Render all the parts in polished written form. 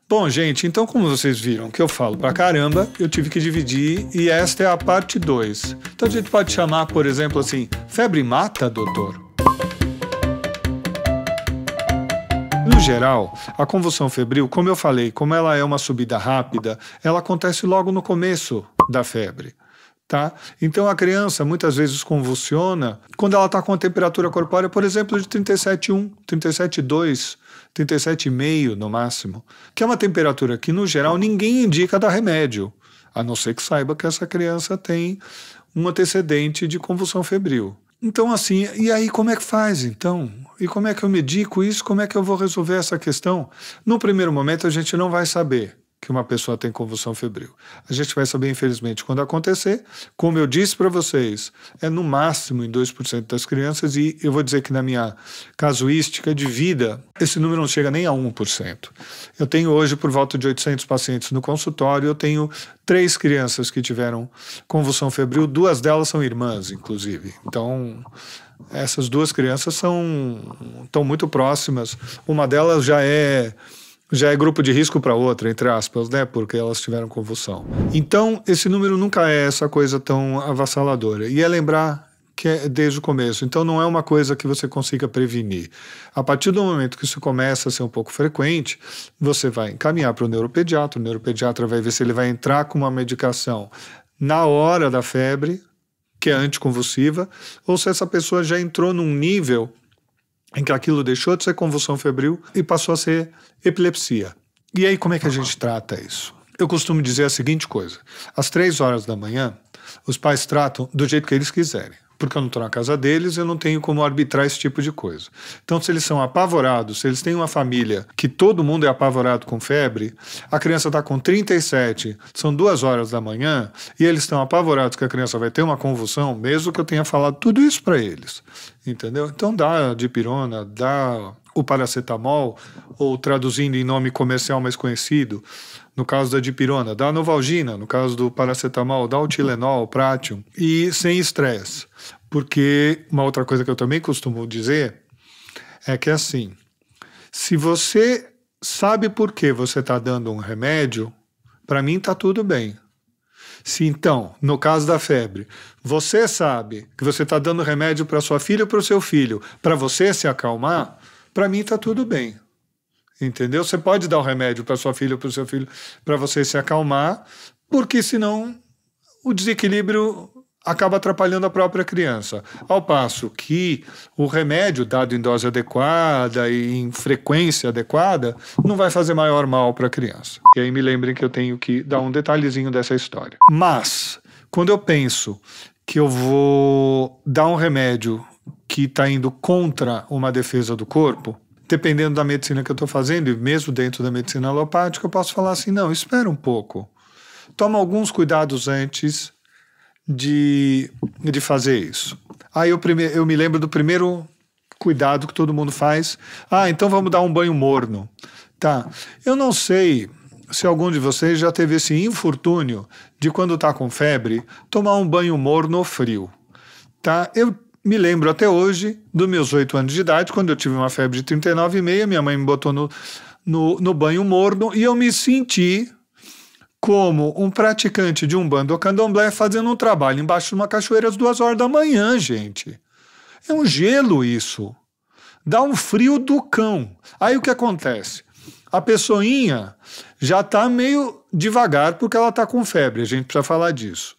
Bom, gente, então como vocês viram que eu falo pra caramba, eu tive que dividir e esta é a parte 2. Então a gente pode chamar, por exemplo, assim, febre mata, doutor? No geral, a convulsão febril, como eu falei, como ela é uma subida rápida, ela acontece logo no começo da febre. Tá? Então a criança muitas vezes convulsiona quando ela está com a temperatura corpórea, por exemplo, de 37,1, 37,2, 37,5 no máximo, que é uma temperatura que no geral ninguém indica dar remédio, a não ser que saiba que essa criança tem um antecedente de convulsão febril. Então assim, e aí como é que faz então? E como é que eu medico isso? Como é que eu vou resolver essa questão? No primeiro momento a gente não vai saber que uma pessoa tem convulsão febril. A gente vai saber, infelizmente, quando acontecer. Como eu disse para vocês, é no máximo em 2% das crianças e eu vou dizer que na minha casuística de vida, esse número não chega nem a 1%. Eu tenho hoje por volta de 800 pacientes no consultório, eu tenho 3 crianças que tiveram convulsão febril, 2 delas são irmãs, inclusive. Então, essas 2 crianças estão muito próximas. Uma delas já é grupo de risco para outra, entre aspas, né? Porque elas tiveram convulsão. Então, esse número nunca é essa coisa tão avassaladora. E é lembrar que é desde o começo. Então, não é uma coisa que você consiga prevenir. A partir do momento que isso começa a ser um pouco frequente, você vai encaminhar para o neuropediatra vai ver se ele vai entrar com uma medicação na hora da febre, que é anticonvulsiva, ou se essa pessoa já entrou num nível em que aquilo deixou de ser convulsão febril e passou a ser epilepsia. E aí como é que a gente trata isso? Eu costumo dizer a seguinte coisa, às 3 horas da manhã, os pais tratam do jeito que eles quiserem, porque eu não estou na casa deles, eu não tenho como arbitrar esse tipo de coisa. Então se eles são apavorados, se eles têm uma família que todo mundo é apavorado com febre, a criança está com 37, são 2 horas da manhã, e eles estão apavorados que a criança vai ter uma convulsão, mesmo que eu tenha falado tudo isso para eles. Entendeu? Então dá a dipirona, dá o paracetamol, ou traduzindo em nome comercial mais conhecido, no caso da dipirona, dá a novalgina, no caso do paracetamol, dá o Tilenol, o Pratium, e sem estresse. Porque uma outra coisa que eu também costumo dizer é que assim, se você sabe por que você está dando um remédio, para mim está tudo bem. Se então, no caso da febre, você sabe que você está dando remédio para sua filha ou para o seu filho, para você se acalmar, para mim está tudo bem. Entendeu? Você pode dar o remédio para sua filha ou para o seu filho para você se acalmar, porque senão o desequilíbrio acaba atrapalhando a própria criança. Ao passo que o remédio dado em dose adequada e em frequência adequada não vai fazer maior mal para a criança. E aí me lembrem que eu tenho que dar um detalhezinho dessa história. Mas, quando eu penso que eu vou dar um remédio que está indo contra uma defesa do corpo, dependendo da medicina que eu estou fazendo, e mesmo dentro da medicina alopática, eu posso falar assim, não, espera um pouco. Toma alguns cuidados antes de fazer isso. Aí eu me lembro do primeiro cuidado que todo mundo faz. Ah, então vamos dar um banho morno. Tá, eu não sei se algum de vocês já teve esse infortúnio de quando está com febre, tomar um banho morno ou frio. Tá, eu me lembro até hoje dos meus 8 anos de idade, quando eu tive uma febre de 39,5, minha mãe me botou no banho morno e eu me senti como um praticante de umbanda ou candomblé fazendo um trabalho embaixo de uma cachoeira às 2 horas da manhã, gente. É um gelo isso. Dá um frio do cão. Aí o que acontece? A pessoinha já está meio devagar porque ela está com febre, a gente precisa falar disso.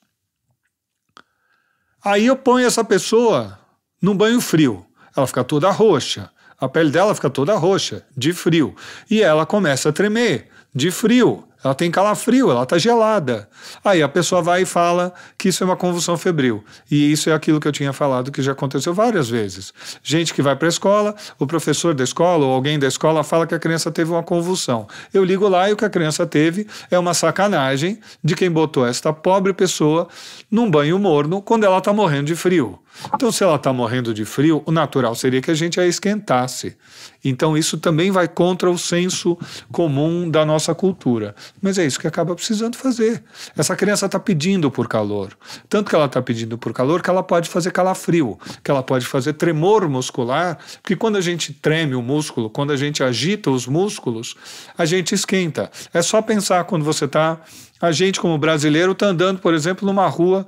Aí eu ponho essa pessoa num banho frio. Ela fica toda roxa. A pele dela fica toda roxa, de frio. E ela começa a tremer, de frio. Ela tem calafrio, ela está gelada. Aí a pessoa vai e fala que isso é uma convulsão febril. E isso é aquilo que eu tinha falado que já aconteceu várias vezes. Gente que vai para a escola, o professor da escola ou alguém da escola fala que a criança teve uma convulsão. Eu ligo lá e o que a criança teve é uma sacanagem de quem botou esta pobre pessoa num banho morno quando ela está morrendo de frio. Então, se ela está morrendo de frio, o natural seria que a gente a esquentasse. Então, isso também vai contra o senso comum da nossa cultura. Mas é isso que acaba precisando fazer. Essa criança está pedindo por calor. Tanto que ela está pedindo por calor que ela pode fazer calafrio, que ela pode fazer tremor muscular, porque quando a gente treme o músculo, quando a gente agita os músculos, a gente esquenta. É só pensar quando você está... A gente, como brasileiro, está andando, por exemplo, numa rua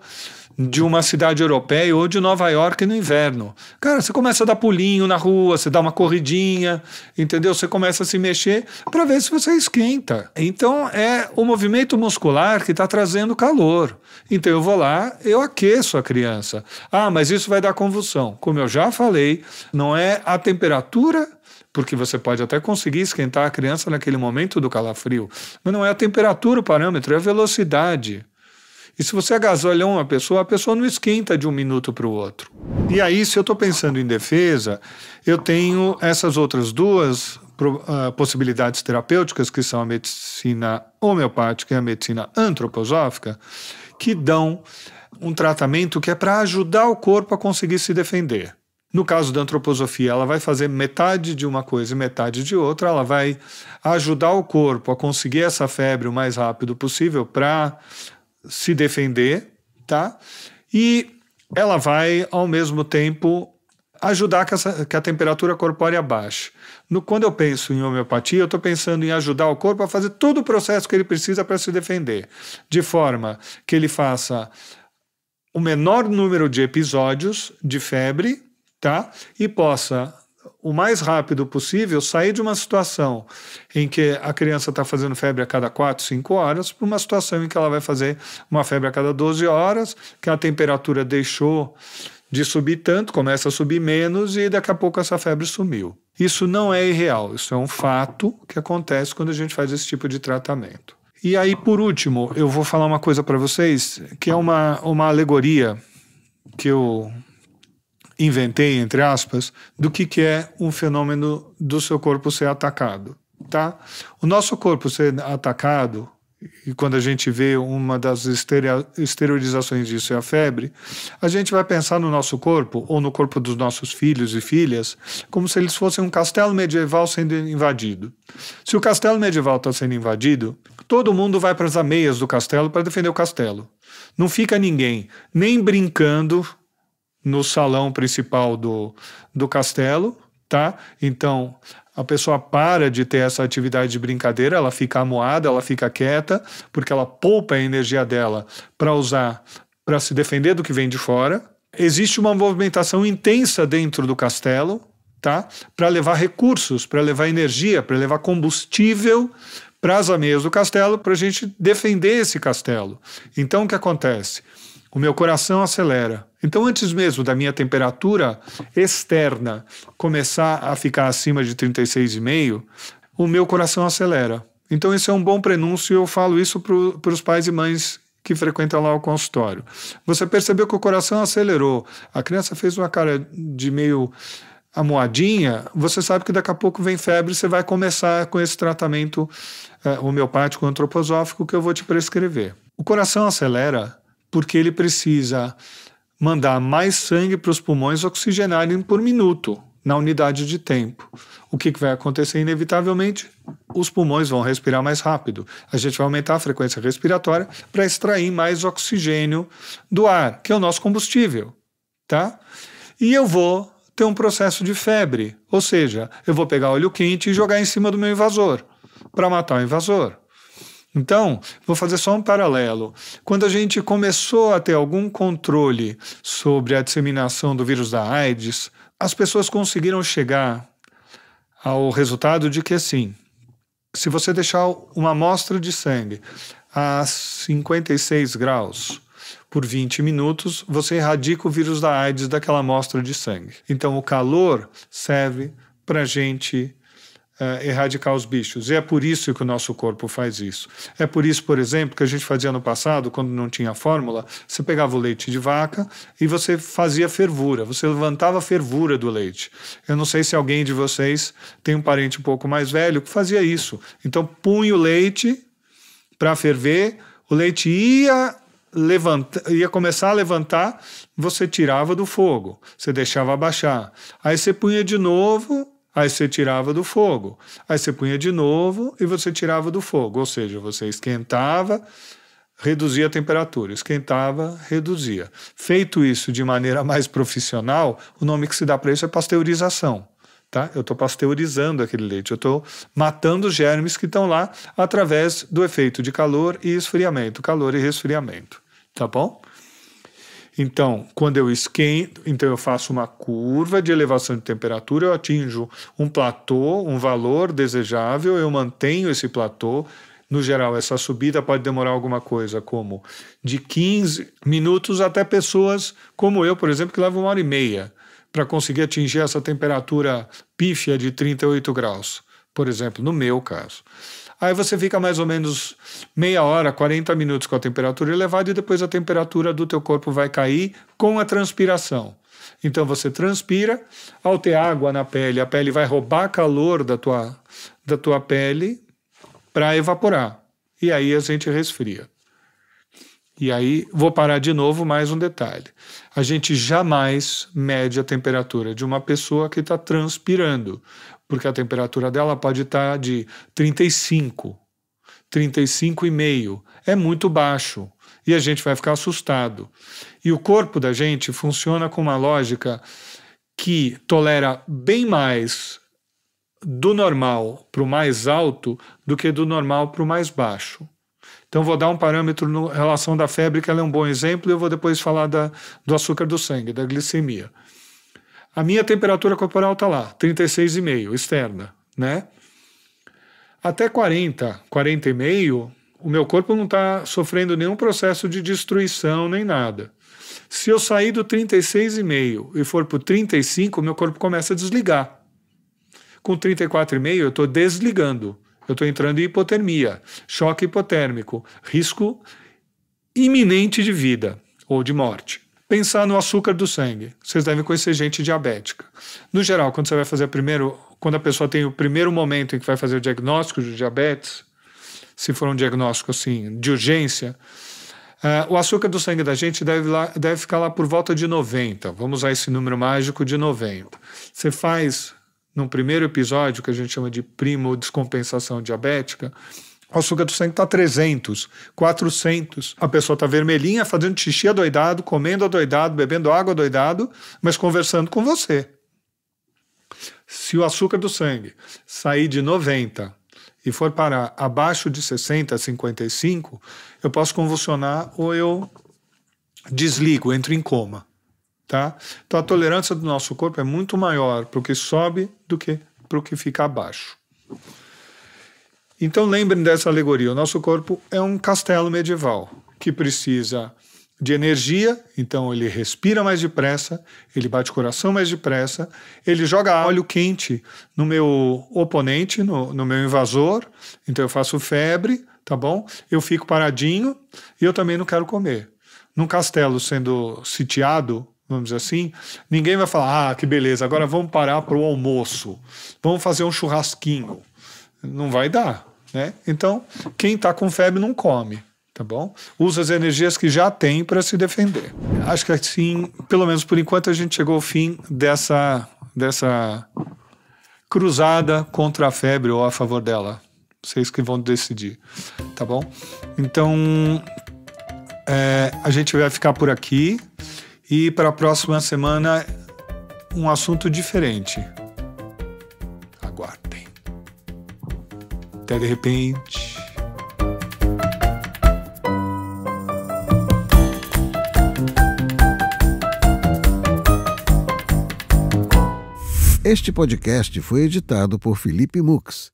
de uma cidade europeia ou de Nova York no inverno. Cara, você começa a dar pulinho na rua, você dá uma corridinha, entendeu? Você começa a se mexer para ver se você esquenta. Então, é o movimento muscular que está trazendo calor. Então, eu vou lá, eu aqueço a criança. Ah, mas isso vai dar convulsão. Como eu já falei, não é a temperatura, porque você pode até conseguir esquentar a criança naquele momento do calafrio, mas não é a temperatura o parâmetro, é a velocidade. E se você agasalhar uma pessoa, a pessoa não esquenta de um minuto para o outro. E aí, se eu estou pensando em defesa, eu tenho essas outras duas possibilidades terapêuticas, que são a medicina homeopática e a medicina antroposófica, que dão um tratamento que é para ajudar o corpo a conseguir se defender. No caso da antroposofia, ela vai fazer metade de uma coisa e metade de outra, ela vai ajudar o corpo a conseguir essa febre o mais rápido possível para se defender, tá? E ela vai, ao mesmo tempo, ajudar que a temperatura corpórea baixe. Quando eu penso em homeopatia, eu estou pensando em ajudar o corpo a fazer todo o processo que ele precisa para se defender, de forma que ele faça o menor número de episódios de febre, tá? E possa, o mais rápido possível, sair de uma situação em que a criança está fazendo febre a cada 4, 5 horas para uma situação em que ela vai fazer uma febre a cada 12 horas, que a temperatura deixou de subir tanto, começa a subir menos e daqui a pouco essa febre sumiu. Isso não é irreal, isso é um fato que acontece quando a gente faz esse tipo de tratamento. E aí, por último, eu vou falar uma coisa para vocês, que é uma alegoria que eu inventei, entre aspas, do que é um fenômeno do seu corpo ser atacado, tá? O nosso corpo ser atacado, e quando a gente vê uma das exteriorizações disso é a febre, a gente vai pensar no nosso corpo, ou no corpo dos nossos filhos e filhas, como se eles fossem um castelo medieval sendo invadido. Se o castelo medieval está sendo invadido, todo mundo vai para as ameias do castelo para defender o castelo. Não fica ninguém nem brincando no salão principal do castelo, tá? Então, a pessoa para de ter essa atividade de brincadeira, ela fica amuada, ela fica quieta, porque ela poupa a energia dela para usar, para se defender do que vem de fora. Existe uma movimentação intensa dentro do castelo, tá? Para levar recursos, para levar energia, para levar combustível para as ameias do castelo, para a gente defender esse castelo. Então, o que acontece? O meu coração acelera. Então, antes mesmo da minha temperatura externa começar a ficar acima de 36,5, o meu coração acelera. Então, esse é um bom prenúncio e eu falo isso para os pais e mães que frequentam lá o consultório. Você percebeu que o coração acelerou, a criança fez uma cara de meio amuadinha, você sabe que daqui a pouco vem febre, você vai começar com esse tratamento homeopático antroposófico que eu vou te prescrever. O coração acelera porque ele precisa mandar mais sangue para os pulmões oxigenarem por minuto, na unidade de tempo. O que vai acontecer inevitavelmente? Os pulmões vão respirar mais rápido. A gente vai aumentar a frequência respiratória para extrair mais oxigênio do ar, que é o nosso combustível, tá? E eu vou ter um processo de febre, ou seja, eu vou pegar óleo quente e jogar em cima do meu invasor, para matar o invasor. Então, vou fazer só um paralelo. Quando a gente começou a ter algum controle sobre a disseminação do vírus da AIDS, as pessoas conseguiram chegar ao resultado de que, assim, se você deixar uma amostra de sangue a 56 graus por 20 minutos, você erradica o vírus da AIDS daquela amostra de sangue. Então, o calor serve para a gente erradicar os bichos. E é por isso que o nosso corpo faz isso. É por isso, por exemplo, que a gente fazia no passado, quando não tinha fórmula, você pegava o leite de vaca e você fazia fervura, você levantava a fervura do leite. Eu não sei se alguém de vocês tem um parente um pouco mais velho que fazia isso. Então, punha o leite para ferver, o leite ia ia começar a levantar, você tirava do fogo, você deixava abaixar. Aí você punha de novo, aí você tirava do fogo. Aí você punha de novo e você tirava do fogo. Ou seja, você esquentava, reduzia a temperatura, esquentava, reduzia. Feito isso de maneira mais profissional, o nome que se dá para isso é pasteurização. Tá? Eu estou pasteurizando aquele leite, eu estou matando os germes que estão lá através do efeito de calor e esfriamento, calor e resfriamento, tá bom? Então, quando eu esquento, então eu faço uma curva de elevação de temperatura, eu atinjo um platô, um valor desejável, eu mantenho esse platô. No geral, essa subida pode demorar alguma coisa como de 15 minutos até pessoas como eu, por exemplo, que levam 1h30 para conseguir atingir essa temperatura pífia de 38 graus, por exemplo, no meu caso. Aí você fica mais ou menos meia hora, 40 minutos com a temperatura elevada e depois a temperatura do teu corpo vai cair com a transpiração. Então você transpira, ao ter água na pele, a pele vai roubar calor da tua pele para evaporar. E aí a gente resfria. E aí, vou parar de novo, mais um detalhe. A gente jamais mede a temperatura de uma pessoa que está transpirando, porque a temperatura dela pode estar de 35, 35,5. É muito baixo e a gente vai ficar assustado. E o corpo da gente funciona com uma lógica que tolera bem mais do normal para o mais alto do que do normal para o mais baixo. Então, vou dar um parâmetro em relação da febre, que ela é um bom exemplo, e eu vou depois falar do açúcar do sangue, da glicemia. A minha temperatura corporal está lá, 36,5, externa, né? Até 40, 40,5, o meu corpo não está sofrendo nenhum processo de destruição nem nada. Se eu sair do 36,5 e for para o 35, o meu corpo começa a desligar. Com 34,5 eu estou desligando. Eu estou entrando em hipotermia, choque hipotérmico, risco iminente de vida ou de morte. Pensar no açúcar do sangue. Vocês devem conhecer gente diabética. No geral, quando você vai fazer quando a pessoa tem o primeiro momento em que vai fazer o diagnóstico de diabetes, se for um diagnóstico assim de urgência, o açúcar do sangue da gente deve ficar lá por volta de 90. Vamos usar esse número mágico de 90. Você faz num primeiro episódio, que a gente chama de primodescompensação diabética, o açúcar do sangue está 300, 400. A pessoa está vermelhinha, fazendo xixi adoidado, comendo adoidado, bebendo água adoidado, mas conversando com você. Se o açúcar do sangue sair de 90 e for parar abaixo de 60, 55, eu posso convulsionar ou eu desligo, entro em coma. Tá? Então a tolerância do nosso corpo é muito maior para o que sobe do que para o que fica abaixo. Então lembrem dessa alegoria, o nosso corpo é um castelo medieval que precisa de energia, então ele respira mais depressa, ele bate o coração mais depressa, ele joga óleo quente no meu oponente, no meu invasor, então eu faço febre, tá bom? Eu fico paradinho e eu também não quero comer. Num castelo sendo sitiado, vamos dizer assim, ninguém vai falar, que beleza, agora vamos parar para o almoço, vamos fazer um churrasquinho. Não vai dar, né? Então, quem está com febre não come, tá bom? Usa as energias que já tem para se defender. Acho que assim, pelo menos por enquanto, a gente chegou ao fim dessa cruzada contra a febre ou a favor dela. Vocês que vão decidir, tá bom? Então, a gente vai ficar por aqui. E para a próxima semana, um assunto diferente. Aguardem. Até de repente. Este podcast foi editado por Felipe Mux.